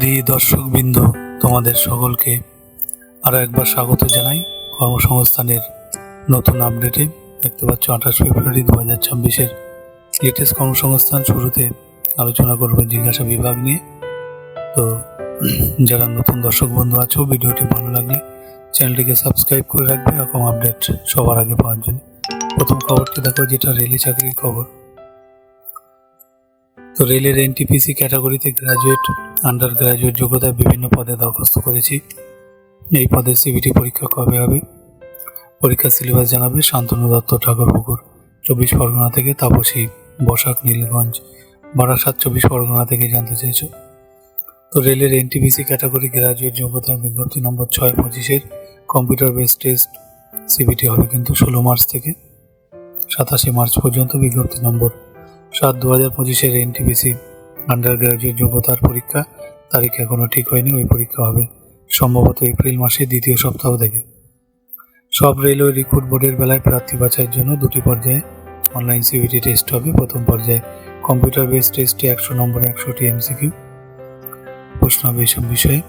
সুধী দর্শকবৃন্দ, তোমাদের সকলকে আরও একবার স্বাগত জানাই কর্মসংস্থানের নতুন আপডেটে। দেখতে পাচ্ছ 28 ফেব্রুয়ারি 2026 লেটেস্ট কর্মসংস্থান। শুরুতে আলোচনা করবে জিজ্ঞাসা বিভাগ নিয়ে। তো যারা নতুন দর্শক বন্ধু আছো, ভিডিওটি ভালো লাগলে চ্যানেলটিকে সাবস্ক্রাইব করে রাখবে এরকম আপডেট সবার আগে পাওয়ার জন্য। প্রথম খবরটি দেখো, যেটা রেলে চাকরির খবর। তো রেলের এনটিপিসি ক্যাটাগরিতে গ্র্যাজুয়েট, আন্ডার গ্র্যাজুয়েট যোগ্যতায় বিভিন্ন পদে দরখাস্ত করেছি। এই পদের সিবিটি পরীক্ষা কবে হবে, পরীক্ষার সিলেবাস জানাবে শান্তনু দত্ত, ঠাকুরপুকুর 24 পরগনা থেকে। তাপসী বসাক, নীলগঞ্জ, বারাসাত 24 পরগনা থেকে জানতে চেয়েছ। তো রেলের এনটিপিসি ক্যাটাগরি গ্র্যাজুয়েট যোগ্যতার বিজ্ঞপ্তি নম্বর 6/25 কম্পিউটার বেস টেস্ট সিবিটি হবে কিন্তু 16 মার্চ থেকে 27 মার্চ পর্যন্ত। বিজ্ঞপ্তি নম্বর 7/2025 এনটিপিসি আন্ডার গ্র্যাজুয়েট যোগ্যতার পরীক্ষা তারিখ এখনও ঠিক হয়নি। ওই পরীক্ষা হবে সম্ভবত এপ্রিল মাসের দ্বিতীয় সপ্তাহ থেকে। সব রেলওয়ে রিক্রুট বোর্ডের বেলায় প্রার্থী বাছাইয়ের জন্য 2টি পর্যায়ে অনলাইন সিবিটি টেস্ট হবে। প্রথম পর্যায়ে কম্পিউটার বেস টেস্টে 100 নম্বরে 100টি এমসিকিউ প্রশ্ন হবে এইসব বিষয়ে।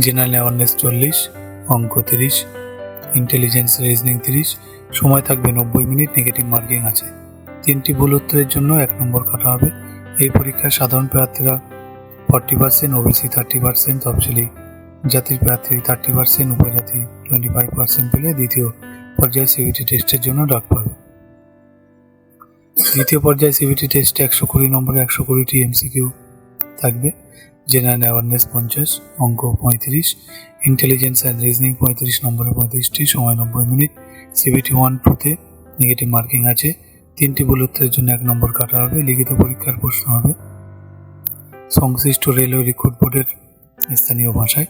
জেনারেল অ্যাওয়ারনেস 40, অঙ্ক 30, ইন্টেলিজেন্স রিজনিং 30। সময় থাকবে 90 মিনিট। নেগেটিভ মার্কিং আছে। 3টি ভুল উত্তরের জন্য 1 নম্বর কাটা হবে। এই পরীক্ষায় সাধারণ প্রার্থীরা 40%, ওবিসি 30%, তফসিলি জাতির প্রার্থী 30%, উপজাতি 25% পেলে দ্বিতীয় পর্যায়ে সিবিটি টেস্টের জন্য ডাক পাবে। দ্বিতীয় পর্যায়ে সিবিটি টেস্টে 120 নম্বরে 120টি এমসিকিউ থাকবে। জেনারেল অ্যাওয়ারনেস 50, অঙ্ক 35, ইন্টেলিজেন্স অ্যান্ড রিজনিং 35 নম্বরে 35টি, সময় 90 মিনিট। সিবিটি 1-2তে নেগেটিভ মার্কিং আছে। 3টি ভুল উত্তরের জন্য 1 নম্বর কাটা হবে। লিখিত পরীক্ষার প্রশ্ন হবে সংশ্লিষ্ট রেলওয়ে রিক্রুট বোর্ডের স্থানীয় ভাষায়,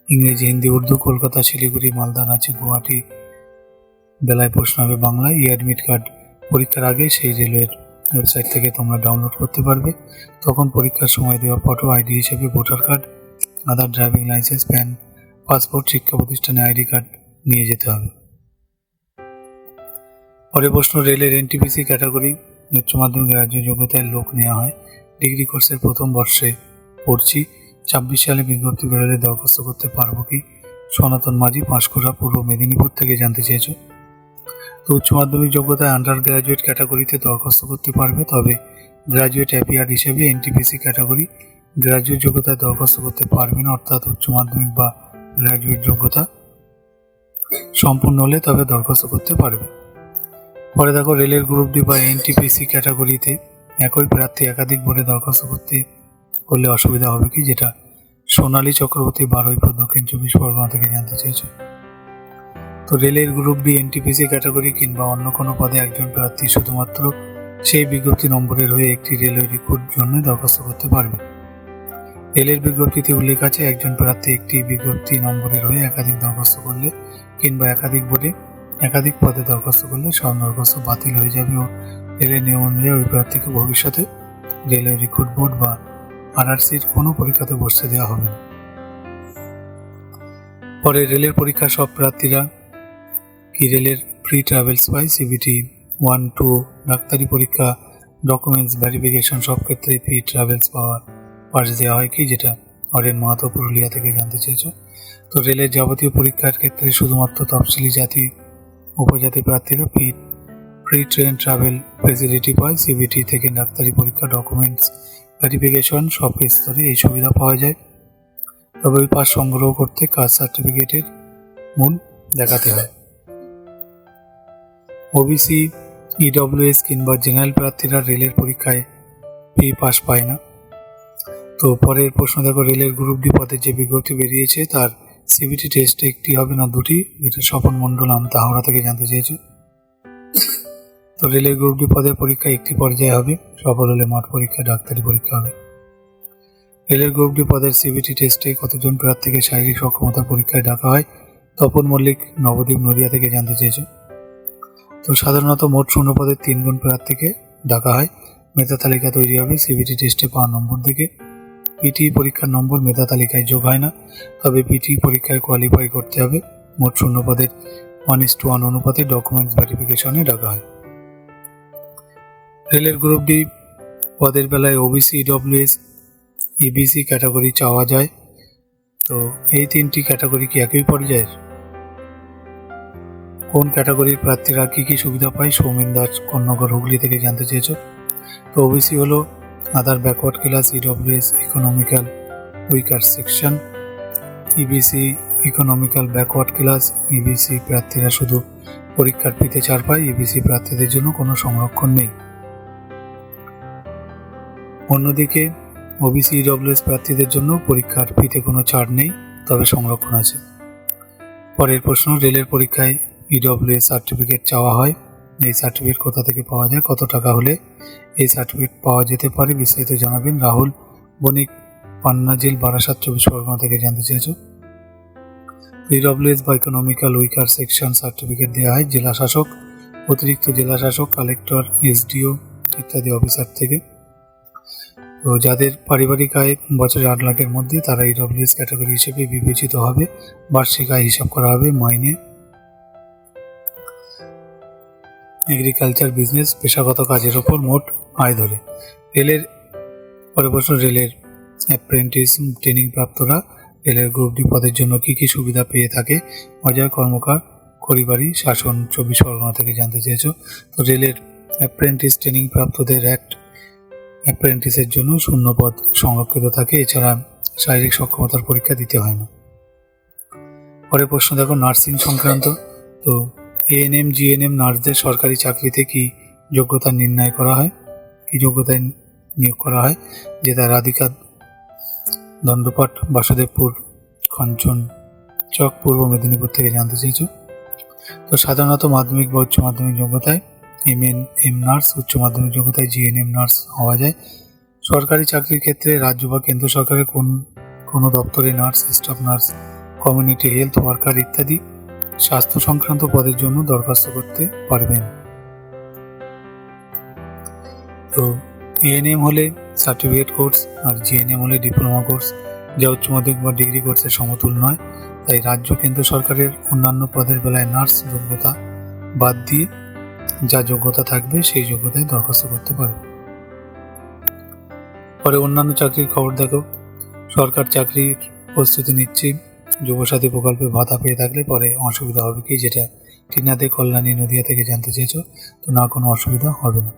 ইংরেজি, হিন্দি, উর্দু। কলকাতা, শিলিগুড়ি, মালদা, রাঁচি, গুয়াহাটি বেলায় প্রশ্ন হবে বাংলায়। ই অ্যাডমিট কার্ড পরীক্ষার আগে সেই রেলওয়ের ওয়েবসাইট থেকে তোমরা ডাউনলোড করতে পারবে। তখন পরীক্ষার সময় দেওয়া ফটো আইডি হিসেবে ভোটার কার্ড, আধার, ড্রাইভিং লাইসেন্স, প্যান, পাসপোর্ট, শিক্ষা প্রতিষ্ঠানে আইডি কার্ড নিয়ে যেতে হবে। পরের প্রশ্ন, রেলের এনটিপিসি ক্যাটাগরি উচ্চ মাধ্যমিক গ্র্যাজুয়েট যোগ্যতায় লোক নেওয়া হয়। ডিগ্রি কোর্সের প্রথম বর্ষে পড়ছি। 26 সালে বিজ্ঞপ্তি বেরোলে দরখাস্ত করতে পারবো কি? সনাতন মাঝি, পাঁশকুড়া, পূর্ব মেদিনীপুর থেকে জানতে চেয়েছো। তো উচ্চ মাধ্যমিক যোগ্যতায় আন্ডার গ্র্যাজুয়েট ক্যাটাগরিতে দরখাস্ত করতে পারবে, তবে গ্র্যাজুয়েট অ্যাপিয়ার হিসেবে এনটিপিসি ক্যাটাগরি গ্র্যাজুয়েট যোগ্যতায় দরখাস্ত করতে পারবে না। অর্থাৎ উচ্চ মাধ্যমিক বা গ্র্যাজুয়েট যোগ্যতা সম্পূর্ণ হলে তবে দরখাস্ত করতে পারবে। পরে দেখো, রেলের গ্রুপ ডি বা এনটিপিসি ক্যাটাগরিতে একই প্রার্থী একাধিক বোর্ডে দরখাস্ত করলে অসুবিধা হবে কি? যেটা সোনালী চক্রবর্তী, বারুইপুর, দক্ষিণ 24 পরগনা থেকে জানতে চেয়েছে। তো রেলের গ্রুপ ডি, এনটিপিসি ক্যাটাগরি কিংবা অন্য কোনো পদে একজন প্রার্থী শুধুমাত্র সেই বিজ্ঞপ্তি নম্বরের হয়ে একটি রেলওয়ে রিক্রুট জন্য দরখাস্ত করতে পারবে। রেলের বিজ্ঞপ্তিতে উল্লেখ আছে, একজন প্রার্থী একটি বিজ্ঞপ্তি নম্বরের হয়ে একাধিক দরখাস্ত করলে কিংবা একাধিক বোর্ডে একাধিক পদে দরখাস্ত করলে সব দরখাস্ত বাতিল হয়ে যাবে ও রেলের নিয়ম অনুযায়ী ওই প্রার্থীকে ভবিষ্যতে রেলওয়ে রিক্রুট বোর্ড বা আরআরসির কোনো পরীক্ষাতে বসতে দেওয়া হবে না। পরে রেলের পরীক্ষা সব প্রার্থীরা কি রেলের ফ্রি ট্রাভেলস পায়? সিবিটি 1-2, ডাক্তারি পরীক্ষা, ডকুমেন্টস ভেরিফিকেশন সব ক্ষেত্রে ফ্রি ট্রাভেলস পাস দেওয়া হয় কি? যেটা হরেন মাহাতো, পুরুলিয়া থেকে জানতে চেয়েছ। তো রেলের যাবতীয় পরীক্ষার ক্ষেত্রে শুধুমাত্র তফসিলি জাতি, উপজাতি প্রার্থীরা ফ্রি ট্রেন ট্রাভেল ফেসিলিটি পায়। সিবিটি থেকে ডাক্তারি পরীক্ষা, ডকুমেন্টস ভেরিফিকেশন সব স্তরে এই সুবিধা পাওয়া যায়। তবে ওই পাস সংগ্রহ করতে কাস্ট সার্টিফিকেটের মূল দেখাতে হয়। ওবিসি, ইডব্লিউএস কিংবা জেনারেল প্রার্থীরা রেলের পরীক্ষায় ফ্রি পাস পায় না। তো পরের প্রশ্ন দেখো, রেলের গ্রুপ ডি পদের যে বিজ্ঞপ্তি বেরিয়েছে তার সিবিটি টেস্ট একটি হবে না 2টি? যেটা স্বপন মণ্ডল, আমতা, হাওড়া থেকে জানতে চেয়েছে। তো রেলের গ্রুপ ডি পদের পরীক্ষা একটি পর্যায়ে হবে। সফল হলে মাঠ পরীক্ষা, ডাক্তারি পরীক্ষা হবে। রেলের গ্রুপ ডি পদের সিবিটি টেস্টে কতজন প্রার্থীকে শারীরিক সক্ষমতা পরীক্ষায় ডাকা হয়? তপন মল্লিক, নবদ্বীপ, নদিয়া থেকে জানতে চেয়েছে। তো সাধারণত মোট শূন্যপদের 3 গুণ প্রার্থীকে ডাকা হয়। মেধা তালিকা তৈরি হবে সিবিটি টেস্টে পাওয়া নম্বর থেকে। পিটি পরীক্ষার নম্বর মেধা তালিকায় যোগ হয় না, তবে পিটি পরীক্ষায় কোয়ালিফাই করতে হবে। মোট শূন্যপদের 1:1 অনুপাতে ডকুমেন্টস ভেরিফিকেশনে ডাকা হয়। রেলের গ্রুপ ডি পদের বেলায় ওবিসি, ইডব্লিউএস ইবিসি ক্যাটাগরি চাওয়া যায়। তো এই তিনটি ক্যাটাগরি কি একই পর্যায়ের? কোন ক্যাটাগরির প্রার্থীরা কী কী সুবিধা পায়? সৌমেন দাস, কন্যগর, হুগলি থেকে জানতে চেয়েছ। তো ওবিসি হলো other backward class, EWS economical weaker section, EBC economical backward class. EBC প্রার্থীরা শুধু পরীক্ষার ফিতে ছাড় পায়, ইবিসি প্রার্থীদের জন্য কোনো সংরক্ষণ নেই। অন্যদিকে ওবিসি ইডব্লিউএস প্রার্থীদের জন্য পরীক্ষার ফিতে কোনো ছাড় নেই, তবে সংরক্ষণ আছে। পরের প্রশ্ন, রেলের পরীক্ষায় ইডব্লিউএস সার্টিফিকেট চাওয়া হয়, এই সার্টিফিকেট কোথা থেকে পাওয়া যায়, কত টাকা হলে এই সার্টিফিকেট পাওয়া যেতে পারে? বিস্তারিত জানাবেন। রাহুল বণিক, পান্নাজিল, বারাসাত, 24 পরগনা থেকে জানতে চেয়েছ। ইডব্লিউএস বা ইকোনমিক্যাল উইকার সেকশন সার্টিফিকেট দেওয়া হয় জেলা শাসক, অতিরিক্ত জেলা শাসক, কালেক্টর, এসডিও ইত্যাদি অফিসার থেকে। তো যাদের পারিবারিক আয় বছরে 8 লাখের মধ্যে, তারা ইডব্লিউএস ক্যাটাগরি হিসেবে বিবেচিত হবে। বার্ষিক আয় হিসাব করা হবে মাইনে। এগ্রিকালচার বিজনেস পেশাগত কাজের ওপর মোট আয় ধরে। রেলের পরের প্রশ্ন, রেলের অ্যাপ্রেন্টিস ট্রেনিং প্রাপ্তরা রেলের গ্রুপ ডি পদের জন্য কী কী সুবিধা পেয়ে থাকে? অজয় কর্মকার, খড়িবাড়ি, শাসন, 24 পরগনা থেকে জানতে চেয়েছ। তো রেলের অ্যাপ্রেন্টিস ট্রেনিং প্রাপ্তদের অ্যাপ্রেন্টিসের জন্য 0 পদ সংরক্ষিত থাকে, এছাড়া শারীরিক সক্ষমতার পরীক্ষা দিতে হয় না। পরের প্রশ্ন দেখো, নার্সিং সংক্রান্ত। তো এএনএম, জিএনএম নার্সদের সরকারি চাকরিতে কি যোগ্যতা নির্ণয় করা হয়, কি যোগ্যতায় নিয়োগ করা হয়? যেটা রাধিকা দণ্ডপাট, বাসুদেবপুর, কাঞ্চনচক, পূর্ব মেদিনীপুর থেকে জানতে চেয়েছ। তো সাধারণত মাধ্যমিক বা উচ্চ মাধ্যমিক যোগ্যতায় এমএনএম নার্স, উচ্চ মাধ্যমিক যোগ্যতায় জিএনএম নার্স হওয়া যায়। সরকারি চাকরির ক্ষেত্রে রাজ্য বা কেন্দ্র সরকারের কোনো দপ্তরে nurse, staff nurse, community health worker ইত্যাদি স্বাস্থ্য সংক্রান্ত পদের জন্য দরখাস্ত করতে পারবেন। তো এএনএম হলে সার্টিফিকেট কোর্স আর জিএনএম হলে ডিপ্লোমা কোর্স, যা উচ্চ মাধ্যমিক বা ডিগ্রি কোর্সের সমতুল নয়। তাই রাজ্য কেন্দ্র সরকারের অন্যান্য পদের বেলায় নার্স যোগ্যতা বাদ দিয়ে যা যোগ্যতা থাকবে সেই যোগ্যতায় দরখাস্ত করতে পারবে। পরে অন্যান্য চাকরির খবর দেখো। সরকার চাকরির প্রস্তুতি নিচ্ছে, যুবসাথী প্রকল্পে ভাতা পেয়ে থাকলে পরে অসুবিধা হবে কি? যেটা টিনাদে, কল্যাণী, নদিয়া থেকে জানতে চেয়েছ। তো না, কোনো অসুবিধা হবে না।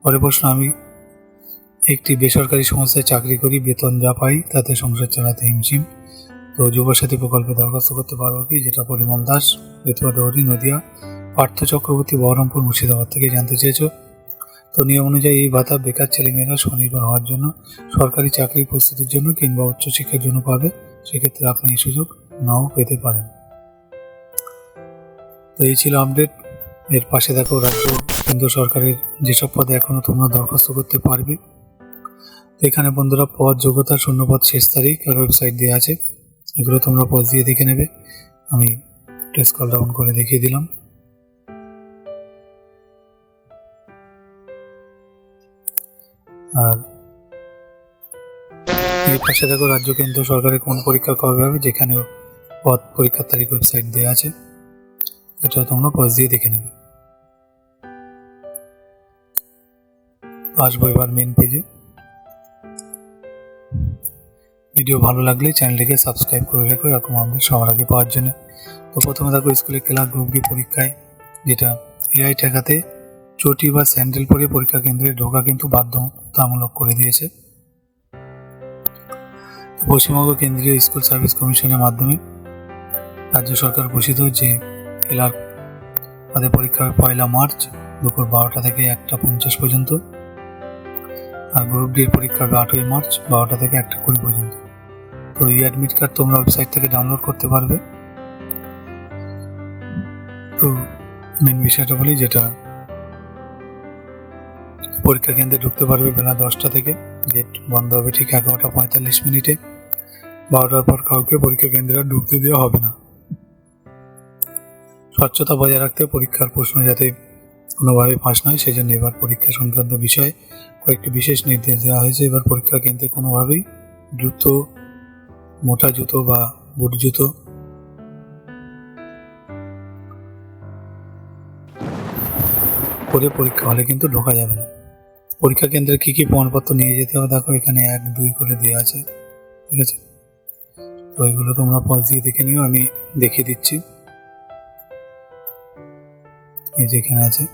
পরের প্রশ্ন, আমি একটি বেসরকারি সংস্থায় চাকরি করি, বেতন যা পাই তাতে সংসার চালাতে হিমশিম। তো যুবসাথী প্রকল্পে দরখাস্ত করতে পারবো কি? যেটা পরিমল দাস, বেতুয়া দৌড়ি, নদিয়া, পার্থ চক্রবর্তী, বহরমপুর, মুর্শিদাবাদ থেকে জানতে চেয়েছ। তো নিয়ম অনুযায়ী এই ভাতা বেকার ছেলেমেয়েরা স্বনির্ভর হওয়ার জন্য, সরকারি চাকরির প্রস্তুতির জন্য কিংবা উচ্চশিক্ষার জন্য পাবে। সেক্ষেত্রে আপনি এই সুযোগ নাও পেতে পারেন। তো এই ছিল আপডেট। এর পাশে দেখো রাজ্য কেন্দ্র সরকারের যেসব পদে এখনও তোমরা দরখাস্ত করতে পারবে। তো এখানে বন্ধুরা পদ, যোগ্যতা, 0 পদ, শেষ তারিখ আর ওয়েবসাইট দেওয়া আছে, এগুলো তোমরা পজ দিয়ে দেখে নেবে। আমি স্ক্রল ডাউন করে দেখিয়ে দিলাম। আর এই পাশে দেখো রাজ্য কেন্দ্র সরকারের কোন পরীক্ষা কবে হবে, যেখানে পদ, পরীক্ষার তারিখ, ওয়েবসাইট দেওয়া আছে, এটাও তোমরা পজ দিয়ে দেখে নেবে। আসবো এবার মেন পেজে। ভিডিও ভালো লাগলে চ্যানেলটিকে সাবস্ক্রাইব করে রেখো এরকম আপডেট সবার আগে পাওয়ার জন্য। তো প্রথমে দেখো স্কুলে ক্লার্ক গ্রুপ ডি পরীক্ষায়, যেটা এআই ঠেকাতে চটি বা স্যান্ডেল পরে পরীক্ষা কেন্দ্রে ঢোকা কিন্তু বাধ্যতামূলক করে দিয়েছে। পশ্চিমবঙ্গ কেন্দ্রীয় স্কুল সার্ভিস কমিশনের মাধ্যমে রাজ্য সরকার ঘোষিত যে ক্লার্ক তাদের পরীক্ষা 1 মার্চ দুপুর 12টা থেকে 1টা 50 পর্যন্ত, আর গ্রুপ ডির পরীক্ষা হবে 8 মার্চ 12টা থেকে 1টা 20 পর্যন্ত। তো এই অ্যাডমিট কার্ড তোমরা ওয়েবসাইট থেকে ডাউনলোড করতে পারবে। তো মেন বিষয়টা বলি, যেটা পরীক্ষা কেন্দ্রে ঢুকতে পারবে বেলা 10টা থেকে, গেট বন্ধ হবে ঠিক 11টা 45 মিনিটে। 12টার পর কাউকে পরীক্ষা কেন্দ্রে ঢুকতে দেওয়া হবে না। স্বচ্ছতা বজায় রাখতে পরীক্ষার প্রশ্ন যাতে কোনোভাবে ফাঁস নয়, সেই জন্য এবার পরীক্ষা সংক্রান্ত বিষয়ে কয়েকটি বিশেষ নির্দেশ দেওয়া হয়েছে। এবার পরীক্ষা কেন্দ্রে কোনোভাবেই জুতো, মোটা জুতো বা বুট জুতো পরে পরীক্ষা হলে কিন্তু ঢোকা যাবে না। পরীক্ষা কেন্দ্রে কী কী প্রমাণপত্র নিয়ে যেতে হবে দেখো এখানে 1, 2 করে দেওয়া আছে, ঠিক আছে। তো এগুলো তোমরা পজ দিয়ে দেখে নিও, আমি দেখিয়ে দিচ্ছি। এই যে এখানে আছে,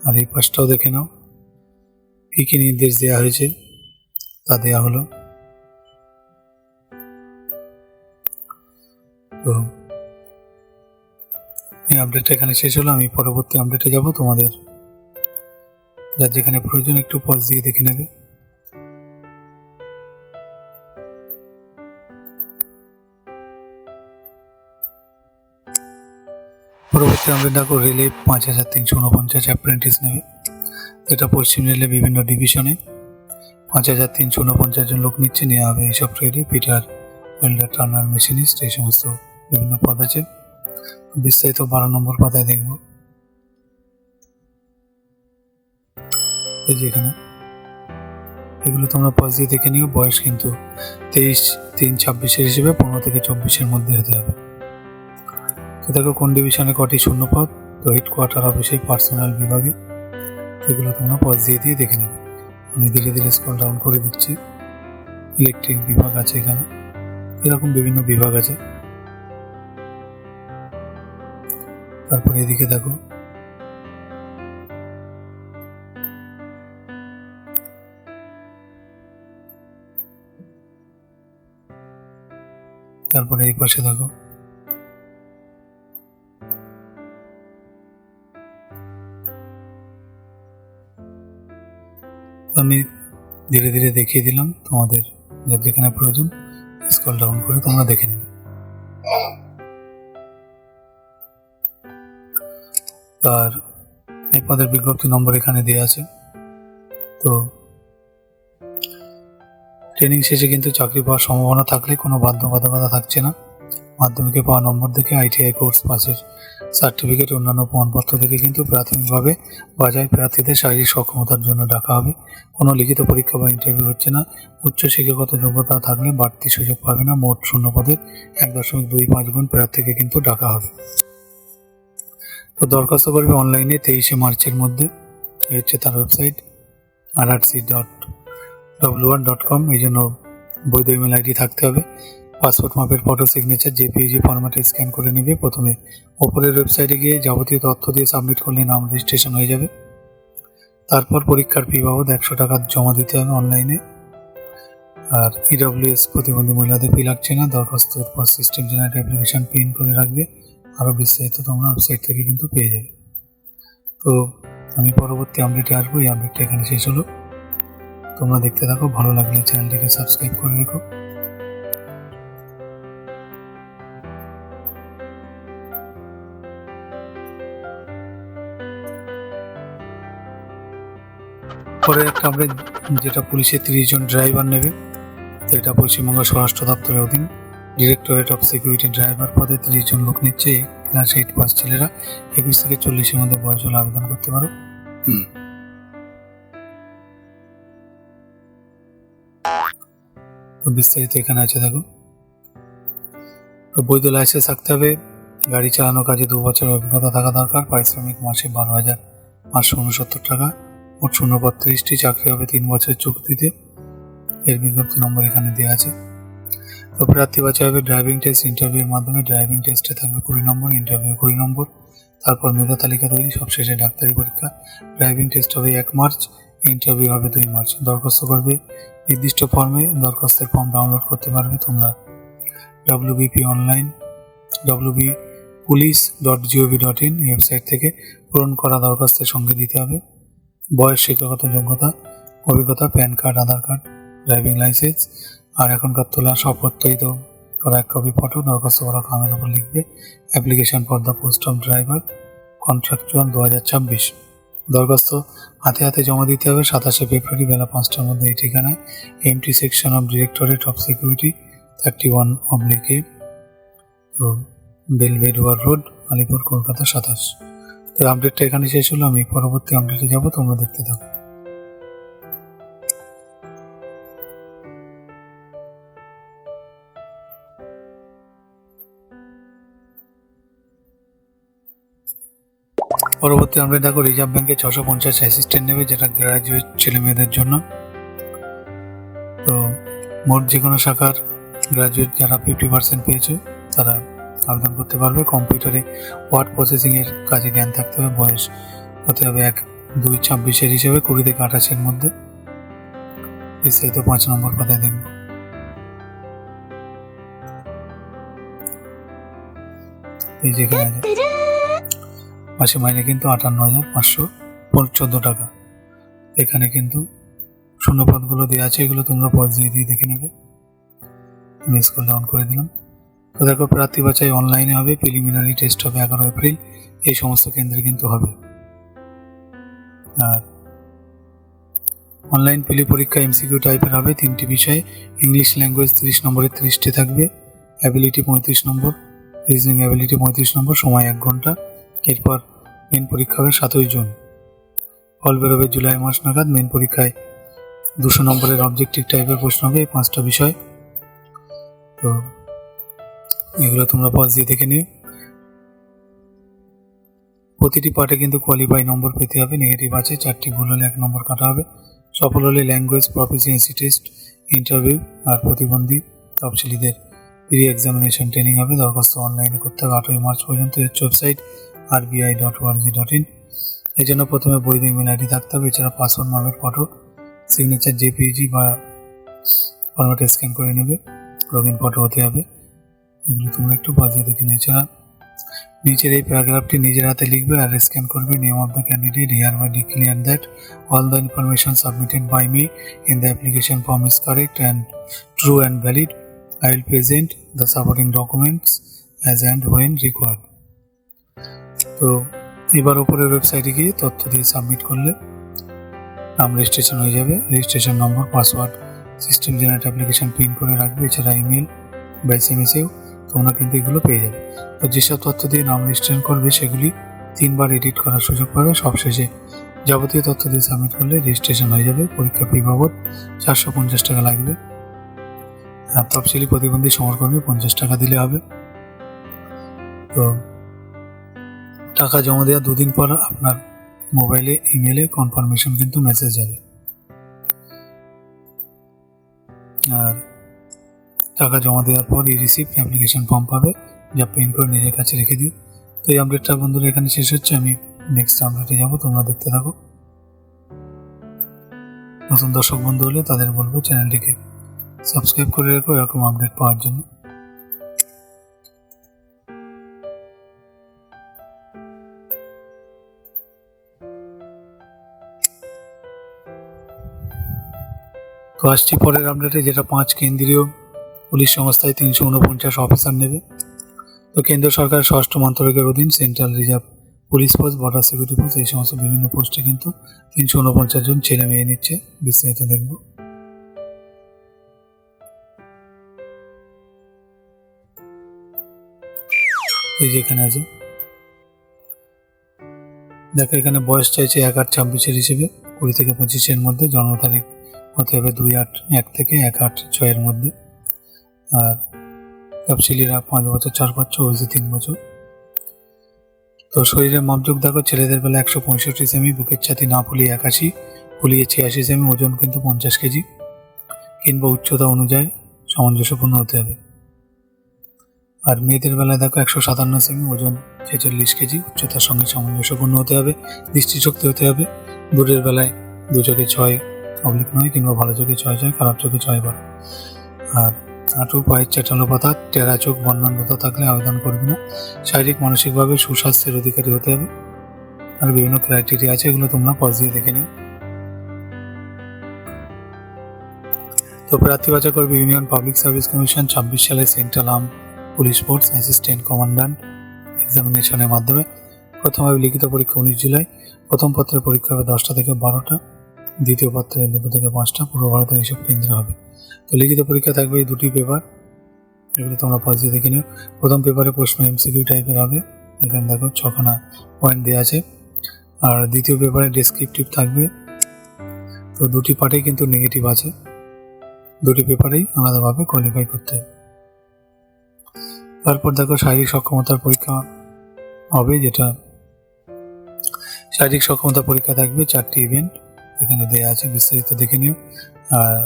আর এই পাশটাও দেখে নাও কী কী নির্দেশ দেওয়া হয়েছে তা দেওয়া হলো। তো এই আপডেটটা এখানে শেষ হলো, আমি পরবর্তী আপডেটে যাব। তোমাদের যার যেখানে প্রয়োজন একটু পজ দিয়ে দেখে নেবে। পরবর্তী আপডেট দেখো, রেলে 5349 অ্যাপ্রেন্টিস নেবে। এটা পশ্চিম রেলে বিভিন্ন ডিভিশনে 5349 জন লোক নিচ্ছে, নেওয়া হবে এইসব ট্রেডে। পিটার, ওয়েল্ডার, টার্নার, মেশিনিস্ট, এই সমস্ত বিভিন্ন পদ আছে। বিস্তারিত 12 নম্বর পাতায় দেখব। এই যে এখানে এগুলো তোমরা পজ দিয়ে দেখে নিও। বয়স কিন্তু 23/3/26 হিসেবে 15 থেকে 24-এর মধ্যে হতে হবে। তো দেখো কোন ডিভিশনে কটি শূন্য পদ, তো হেডকোয়ার্টার অফিসে পার্সোনাল বিভাগে। এগুলো তোমরা পজ দিয়ে দেখে নেবে। আমি ধীরে ধীরে স্ক্রল ডাউন করে দিচ্ছি। ইলেকট্রিক বিভাগ আছে এখানে, এরকম বিভিন্ন বিভাগ আছে। তারপরে এদিকে দেখো তারপরে এই পাশে দেখো আমি ধীরে ধীরে দেখিয়ে দিলাম, তোমাদের যার যেখানে প্রয়োজন স্ক্রল ডাউন করে তোমরা দেখে নেবে। আর এই পদের বিজ্ঞপ্তি নম্বর এখানে দেওয়া আছে। তো ট্রেনিং শেষে কিন্তু চাকরি পাওয়ার সম্ভাবনা থাকলে কোনো বাধ্যবাধকতা থাকছে না। মাধ্যমিকে পাওয়া নম্বর থেকে ITI কোর্স পাসের সার্টিফিকেট, অন্যান্য প্রমাণপত্র থেকে কিন্তু প্রাথমিকভাবে বাজার প্রার্থীদের শারীরিক সক্ষমতার জন্য ডাকা হবে। কোনো লিখিত পরীক্ষা বা ইন্টারভিউ হচ্ছে না। উচ্চ শিক্ষাগত যোগ্যতা থাকলে বাড়তি সুযোগ পাবে না। মোট শূন্য পদের 1.25 গুণ প্রার্থীকে কিন্তু ডাকা হবে। তো দরখাস্ত করবে অনলাইনে 23শে মার্চের মধ্যে। এই হচ্ছে তার ওয়েবসাইট rrc.wr.com। এই জন্য বৈধ ইমেল ID থাকতে হবে। পাসপোর্ট মাপের ফটো, সিগনেচার JPEG ফরম্যাটে স্ক্যান করে নেবে। প্রথমে ওপরের ওয়েবসাইটে গিয়ে যাবতীয় তথ্য দিয়ে সাবমিট করলে নাম রেজিস্ট্রেশন হয়ে যাবে। তারপর পরীক্ষার ফি বাবদ 100 টাকা জমা দিতে হবে অনলাইনে। আর EWS প্রতিবন্ধী মহিলাদের ফি লাগছে না। দরখাস্তের পর সিস্টেম জেনারেট অ্যাপ্লিকেশন প্রিন্ট করে রাখবে। আরও বিস্তারিত তোমরা ওয়েবসাইট থেকে কিন্তু পেয়ে যাবে। তো আমি পরবর্তী আপডেটে আসবো। এই আপডেটটা এখানে শেষ হলো। তোমরা দেখতে থাকো, ভালো লাগলে চ্যানেলটিকে সাবস্ক্রাইব করে রেখো। পরে একটা আপডেট, যেটা পুলিশের 30 জন ড্রাইভার নেবে। তো এটা পশ্চিমবঙ্গ স্বরাষ্ট্র দপ্তরের অধীন ডিরেক্টরেট অফ সিকিউরিটি ড্রাইভার পদে 30 জন লোক নিচ্ছে। ক্লাস 8 পাস ছেলেরা 21 থেকে 40-এর মধ্যে বয়স হলে আবেদন করতে পারো। তো বিস্তারিত এখানে আছে দেখো। তো বৈধ লাইসেন্স থাকতে হবে। গাড়ি চালানোর কাজে 2 বছর অভিজ্ঞতা থাকা দরকার। পারিশ্রমিক মাসে 12,569 টাকা। মোট শূন্যপদ 30টি। চাকরি হবে 3 বছরের চুক্তিতে। এর বিজ্ঞপ্তি নম্বর এখানে দেওয়া আছে। তো প্রার্থী বাছা হবে ড্রাইভিং টেস্ট, ইন্টারভিউর মাধ্যমে। ড্রাইভিং টেস্টে থাকবে 20 নম্বর, ইন্টারভিউ 20 নম্বর। তারপর মেধা তালিকা তৈরি, সবশেষে ডাক্তারি পরীক্ষা। ড্রাইভিং টেস্ট হবে 1 মার্চ, ইন্টারভিউ হবে 2 মার্চ। দরখাস্ত করবে নির্দিষ্ট ফর্মে। দরখাস্তের ফর্ম ডাউনলোড করতে পারবে তোমরা WBP অনলাইন wbpolice.gov.in এই ওয়েবসাইট থেকে। পূরণ করা দরখাস্তের সঙ্গে দিতে হবে বয়স, শিক্ষাগত যোগ্যতা, অভিজ্ঞতা, প্যান কার্ড, আধার কার্ড, ড্রাইভিং লাইসেন্স আর এখনকার তোলা সপত্রিত করা 1 কপি ফটো। দরখাস্ত করা খামের উপর লিখবে application for the post of driver contractual 2026। দরখাস্ত হাতে হাতে জমা দিতে হবে 27শে ফেব্রুয়ারি বেলা 5টার মধ্যে এই ঠিকানায়। MT section of directorate of security 31/A, তো বেলভেডওয়ার রোড, আলিপুর, কলকাতা 27। তো আপডেটটা এখানে শেষ হলো। আমি পরবর্তী আপডেটে যাব, তোমরা দেখতে থাকো। পরবর্তী আপডেট দেখো, রিজার্ভ ব্যাঙ্কে 650 অ্যাসিস্ট্যান্ট নেবে, যেটা গ্র্যাজুয়েট ছেলে মেয়েদের জন্য। তো মোট যে কোনো শাখার গ্র্যাজুয়েট যারা 50% পেয়েছে তারা আবেদন করতে পারবে। কম্পিউটারে ওয়ার্ড প্রসেসিংয়ের কাজে জ্ঞান থাকতে হবে। বয়স হতে হবে 1-2-26 হিসেবে 20 থেকে 28 মধ্যে। বিস্তারিত 5 নম্বর পাতায় দেখব। এই যেখানে মাসে মাইনে কিন্তু 58,514 টাকা। এখানে কিন্তু শূন্যপদগুলো দেওয়া আছে, এগুলো তোমরা পজ দিয়ে দেখে নেবে। আমি স্কুল ডাউন করে দিলাম। তো দেখো, প্রার্থী বাছাই অনলাইনে হবে, প্রিলিমিনারি টেস্ট হবে 11 এপ্রিল। এই সমস্ত কেন্দ্রে কিন্তু হবে। আর অনলাইন প্রিলি পরীক্ষা এমসিকিউ টাইপের হবে, 3টি বিষয়ে। ইংলিশ ল্যাঙ্গুয়েজ 30 নম্বরে 30টি থাকবে, অ্যাবিলিটি 35 নম্বর, রিজনিং অ্যাবিলিটি 35 নম্বর, সময় 1 ঘন্টা। এরপর মেন পরীক্ষা হবে 7ই জুন। ফল বেরোবে জুলাই মাস নাগাদ। মেন পরীক্ষায় 200 নম্বরের অবজেক্টিভ টাইপের প্রশ্ন হবে, এই 5টা বিষয়। তো এগুলো তোমরা পজ দিয়ে দেখে নিও। প্রতিটি পার্টে কিন্তু কোয়ালিফাই নম্বর পেতে হবে। নেগেটিভ আছে, 4টি ভুল হলে 1 নম্বর কাটা হবে। সফল হলে ল্যাঙ্গুয়েজ প্রফিসিয়েন্সি টেস্ট, ইন্টারভিউ। আর প্রতিবন্ধী তফসিলিদের প্রি এক্সামিনেশন ট্রেনিং হবে। দরখাস্ত অনলাইনে করতে হবে 8ই মার্চ পর্যন্ত। এর ওয়েবসাইট rbi.org.in। এই জন্য প্রথমে বৈধ ইমেল আইডি থাকতে হবে। এছাড়া পাসওয়ার্ড, নামের ফটো, সিগনেচার জেপিজি বা ফরম্যাটে স্ক্যান করে নেবে। লগ ইন ফটো হতে হবে। এগুলো তোমরা একটু বাজিয়ে দেখে নিও। এছাড়া নিচের এই প্যারাগ্রাফটি নিজের হাতে লিখবে আর স্ক্যান করবে। Name of the candidate, hereby declare that all the information submitted by me in the application form is correct and true and valid. I will present the supporting documents as and when required. তো এবার উপরের ওয়েবসাইটে গিয়ে তথ্য দিয়ে submit করলে নাম registration হয়ে যাবে। Registration number, password system generate application pin করে রাখবে। এছাড়া ইমেল বা SMS-এও তোমরা কিন্তু এগুলো পেয়ে যাবে। তো যেসব তথ্য দিয়ে নাম রেজিস্ট্রেশন করবে সেগুলি 3 বার এডিট করার সুযোগ পাবে। সবশেষে যাবতীয় তথ্য দিয়ে সাবমিট করলে রেজিস্ট্রেশন হয়ে যাবে। পরীক্ষা ফি বাবদ 450 টাকা লাগবে। আর তফসিলি প্রতিবন্ধী সমরকর্মী 50 টাকা দিলে হবে। তো টাকা জমা দেওয়ার 2 দিন পর আপনার মোবাইলে ইমেলে কনফার্মেশন কিন্তু মেসেজ যাবে। আর টাকা জমা দেওয়ার পর রিসিপ্ট অ্যাপ্লিকেশন ফর্ম পাবে, যা প্রিন্ট করে নিজের কাছে রেখে দিও। তো এই আপডেটটা বন্ধুরা এখানে শেষ হচ্ছে। আমি নেক্সট আপডেটে যাবো, তোমরা দেখতে থাকো। নতুন দর্শক বন্ধু হলে তাদের বলবো চ্যানেলটিকে সাবস্ক্রাইব করে রাখো এরকম আপডেট পাওয়ার জন্য। তো আসছি পরের আপডেটে, যেটা 5 কেন্দ্রীয় পুলিশ সংস্থায় 349 অফিসার নেবে। তো কেন্দ্র সরকারের স্বরাষ্ট্র মন্ত্রকের অধীন central reserve police force, border security force, এই সমস্ত বিভিন্ন পোস্টে কিন্তু 349 জন ছেলে মেয়ে নিচ্ছে। বিস্তারিত দেখব। এই যে এখানে আছে, দেখো এখানে বয়স চাইছে 1-8-26 হিসেবে, 20 থেকে 25 মধ্যে। জন্ম তারিখ হতে হবে 2-8-1 থেকে 1-8-6 মধ্যে। আর তফসিলিরা 5 বছর 4 বছর, ওইসে 3 বছর। তো শরীরের মাপযোগ দেখো, ছেলেদের বেলা 165 সেমি, বুকের ছাতি না ফুলিয়ে 81, ফুলিয়ে 86 সেমি, ওজন কিন্তু 50 কেজি কিংবা উচ্চতা অনুযায়ী সামঞ্জস্যপূর্ণ হতে হবে। আর মেয়েদের বেলায় দেখো 157 সেমি, ওজন 46 কেজি, উচ্চতার সঙ্গে সামঞ্জস্যপূর্ণ হতে হবে। দৃষ্টিশক্তি হতে হবে দূরের বেলায় 2 চোখে 6/9 কিংবা ভালো চোখে 6/6, খারাপ চোখে 6/12। আর হাঁটু পায়ের চাটালোপাতা, টেরা চোখ, বর্ণান্ধতা থাকলে আবেদন করবে না। শারীরিক মানসিকভাবে সুস্বাস্থ্যের অধিকারী হতে হবে। আর বিভিন্ন ক্রাইটেরিয়া আছে, এগুলো তোমরা পজ দিয়ে দেখে নিও। তো প্রার্থী বাছাই করবে ইউনিয়ন পাবলিক সার্ভিস কমিশন 26 সালে central arm police force assistant commandant এক্সামিনেশনের মাধ্যমে। প্রথমভাবে লিখিত পরীক্ষা 19 জুলাই। প্রথম পত্রের পরীক্ষা হবে 10টা থেকে 12টা, দ্বিতীয় পত্রের 2 থেকে 5টা। পূর্ব ভারতের এইসব কেন্দ্র হবে। তো লিখিত পরীক্ষা থাকবে এই 2টি পেপার, এগুলো তোমরা পজ দিয়ে দেখে নিও। প্রথম পেপারে প্রশ্ন MCQ টাইপের হবে, এখানে দেখো 6খানা পয়েন্ট দেওয়া আছে। আর দ্বিতীয় পেপারে ডেসক্রিপটিভ থাকবে। তো 2টি পার্টেই কিন্তু নেগেটিভ আছে, 2টি পেপারেই আলাদাভাবে কোয়ালিফাই করতে হবে। তারপর দেখো শারীরিক সক্ষমতার পরীক্ষা হবে, যেটা শারীরিক সক্ষমতা পরীক্ষা থাকবে, 4টি ইভেন্ট এখানে দেওয়া আছে, বিস্তারিত দেখে নিও। আর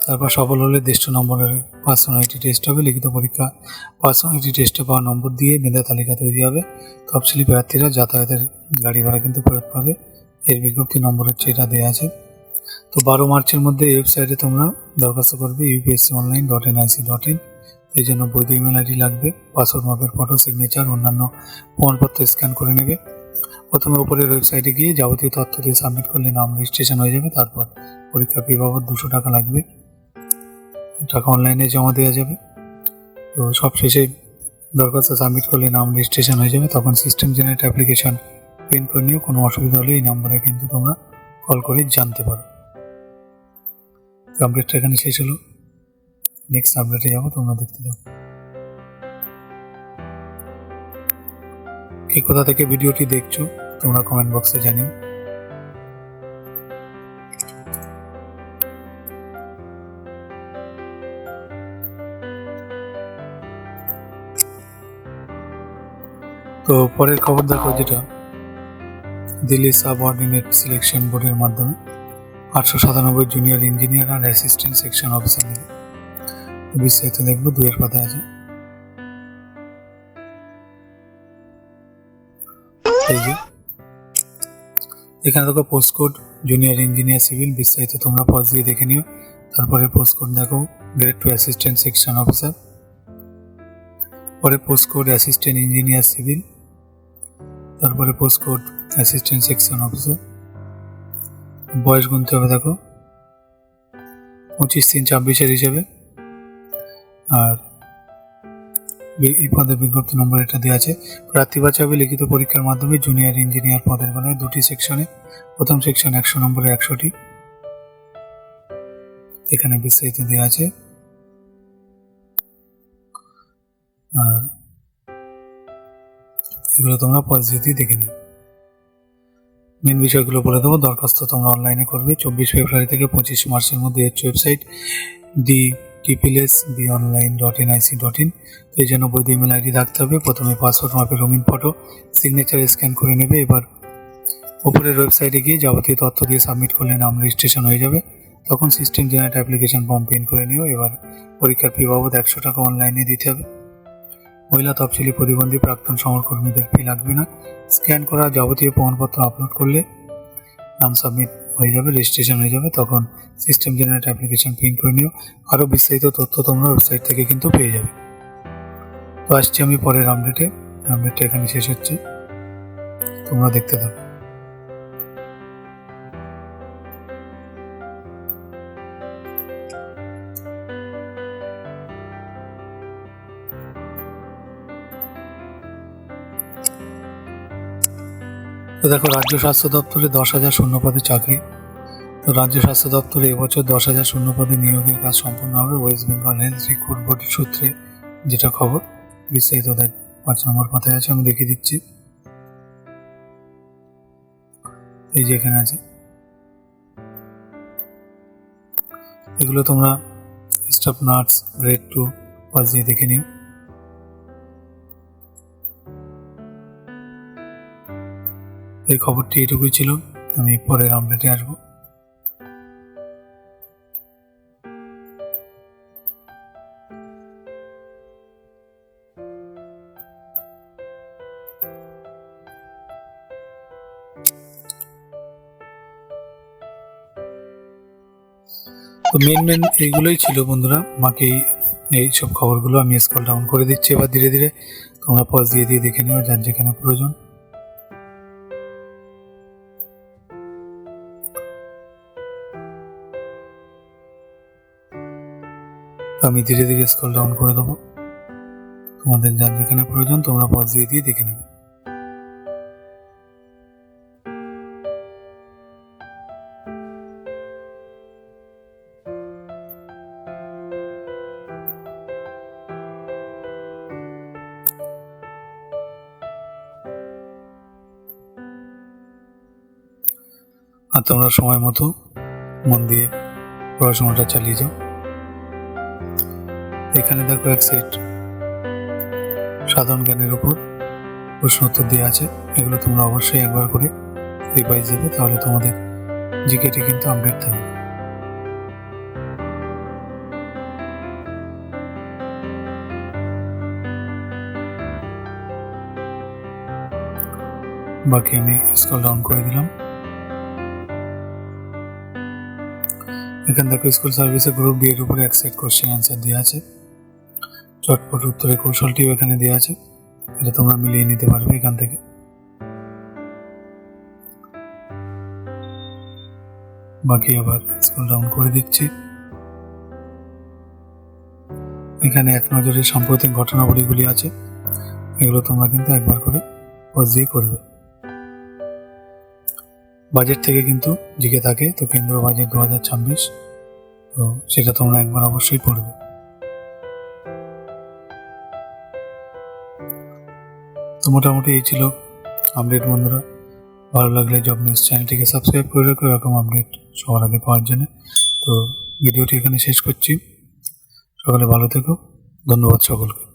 তারপর সফল হলে 150 নম্বরের পার্সোনালিটি টেস্ট হবে, লিখিত পরীক্ষা। পার্সোনালিটি টেস্টে পাওয়া নম্বর দিয়ে মেধা তালিকা তৈরি হবে। তফসিলি প্রার্থীরা যাতায়াতের গাড়ি ভাড়া কিন্তু ফেরত পাবে। এর বিজ্ঞপ্তি নম্বর হচ্ছে এটা দেওয়া আছে। তো 12 মার্চের মধ্যে এই ওয়েবসাইটে তোমরা দরখাস্ত করবে upsconline.nic.in। এই জন্য বৈধ ইমেল আইডি লাগবে, পাসওয়ার্ড মাপের ফটো, সিগনেচার, অন্যান্য প্রমাণপত্র স্ক্যান করে নেবে। প্রথমে উপরের ওয়েবসাইটে গিয়ে যাবতীয় তথ্য দিয়ে সাবমিট করলে নাম রেজিস্ট্রেশন হয়ে যাবে। তারপর পরীক্ষা ফি বাবদ 200 টাকা লাগবে, টাকা অনলাইনে জমা দেওয়া যাবে। তো সব শেষে দরখাস্ত সাবমিট করলে নাম রেজিস্ট্রেশন হয়ে যাবে। তখন সিস্টেম জেনারেট অ্যাপ্লিকেশন প্রিন্ট করে নিও। কোনো অসুবিধা হলে এই নম্বরে কিন্তু তোমরা কল করে জানতে পারো। আপডেটটা এখানে শেষ হলো, নেক্সট আপডেটে যাবো, তোমরা দেখতে দাও। কে কোথা থেকে ভিডিওটি দেখছো তোমরা কমেন্ট বক্সে জানিও। তো পরের খবর দেখো, যেটা দিল্লি সাবঅর্ডিনেট সিলেকশন বোর্ডের মাধ্যমে 897 জুনিয়র ইঞ্জিনিয়ার আর অ্যাসিস্ট্যান্ট সেকশন অফিসার নেবে। বিস্তারিত দেখবো 2 পাতায় আছে। এই যে এখানে দেখো post code junior engineer civil, বিস্তারিত তোমরা পজ দিয়ে দেখে নিও। তারপরে পোস্ট কোড দেখো গ্রেড 2 অ্যাসিস্ট্যান্ট সেকশন অফিসার, পরে post code assistant engineer civil, তারপরে post code assistant section officer. বয়স গুনতে হবে দেখো 25/3/26 হিসেবে। আর এই পদের বিজ্ঞপ্তি নম্বর এটা দেওয়া আছে। প্রার্থী বাছাই হবে লিখিত পরীক্ষার মাধ্যমে জুনিয়র ইঞ্জিনিয়ার পদের বেলায় 2টি সেকশনে। প্রথম সেকশন 100 নম্বরে 100টি, এখানে বিস্তারিত দেওয়া আছে। আর এগুলো তোমরা পজিটিভ দেখে নিও। মেন বিষয়গুলো বলে দেবো। দরখাস্ত তোমরা অনলাইনে করবে 24 ফেব্রুয়ারি থেকে 25 মার্চের মধ্যে। হচ্ছে ওয়েবসাইট dtplsbonline.nic.in। তো এই জন্য বৈধ ইমেল আইডি থাকতে হবে। প্রথমে পাসওয়ার্ড মাপের রঙিন ফটো, সিগনেচার স্ক্যান করে নেবে। এবার উপরের ওয়েবসাইটে গিয়ে যাবতীয় তথ্য দিয়ে সাবমিট করলে নাম রেজিস্ট্রেশন হয়ে যাবে। তখন system generate application form print করে নিও। এবার পরীক্ষার ফি বাবদ 100 টাকা অনলাইনে দিতে হবে। মহিলা তফসিলি প্রতিবন্ধী প্রাক্তন সমরকর্মীদের ফি লাগবে না। স্ক্যান করা যাবতীয় প্রমাণপত্র আপলোড করলে নাম সাবমিট হয়ে যাবে, রেজিস্ট্রেশন হয়ে যাবে। তখন সিস্টেম জেনারেট অ্যাপ্লিকেশন প্রিন্ট করে নিও। আরও বিস্তারিত তথ্য তোমরা ওয়েবসাইট থেকে কিন্তু পেয়ে যাবে। তো আসছি আমি পরের আপডেটটা এখানে শেষ হচ্ছে, তোমরা দেখতে থাকো। তো দেখো, রাজ্য স্বাস্থ্য দপ্তরে 10,000 শূন্যপদে চাকরি। তো রাজ্য স্বাস্থ্য দপ্তরে এবছর 10,000 শূন্যপদে নিয়োগের কাজ সম্পন্ন হবে। ওয়েস্ট বেঙ্গল হেলথ রিক্রুট বোর্ডের সূত্রে যেটা খবর, বিস্তারিত দেখ 5 নম্বর পাতায় আছে, আমি দেখিয়ে দিচ্ছি। এই যে এখানে আছে, এগুলো তোমরা স্টাফ নার্স গ্রেড 2 পাস দিয়ে দেখে নিও। এই খবরটি এটুকুই ছিল, আমি পরের আপডেটে আসবো। তো মেন এইগুলোই ছিল বন্ধুরা। আমাকে এই সব খবরগুলো আমি স্ক্রল ডাউন করে দিচ্ছি। এবার ধীরে ধীরে তোমরা পজ দিয়ে দেখে নিও যার যেখানে প্রয়োজন। আমি ধীরে ধীরে স্ক্রল ডাউন করে দেবো, তোমাদের যার যেখানে প্রয়োজন তোমরা পজ দিয়ে দেখে নিবে। আর তোমরা সময় মতো মন দিয়ে পড়াশোনাটা চালিয়ে যাও। এখানে দেখো এক সেট সাধারণ জ্ঞানের উপর প্রশ্ন উত্তর দেওয়া আছে, এগুলো তোমরা অবশ্যই একবার করে রিভাইজ দেবে, তাহলে তোমাদের জিকেটি কিন্তু আপডেট থাকবে। বাকি আমি স্ক্রল ডাউন করে দিলাম। এখান থেকে স্কুল সার্ভিসের গ্রুপ বি এর উপরে এক সেট কোশ্চেন আনসার দেওয়া আছে, চটপট উত্তরের কৌশলটিও এখানে দেওয়া আছে, এটা তোমরা মিলিয়ে নিতে পারবে এখান থেকে। বাকি আবার স্ক্রল ডাউন করে দিচ্ছি। এখানে এক নজরে সাম্প্রতিক ঘটনাবলীগুলি আছে, এগুলো তোমরা কিন্তু একবার করে পজ দিয়ে করবে। বাজেট থেকে কিন্তু জিকে থাকে, তো কেন্দ্র বাজেট 2026, তো সেটা তোমরা একবার অবশ্যই পড়বে। তো মোটামুটি এই ছিল আপডেট বন্ধুরা। ভালো লাগলে জব নিউজ চ্যানেলটিকে সাবস্ক্রাইব করে রাখো এরকম আপডেট সবার আগে পাওয়ার জন্য। তো ভিডিওটি এখানে শেষ করছি, সকালে ভালো থেকো, ধন্যবাদ সকলকে।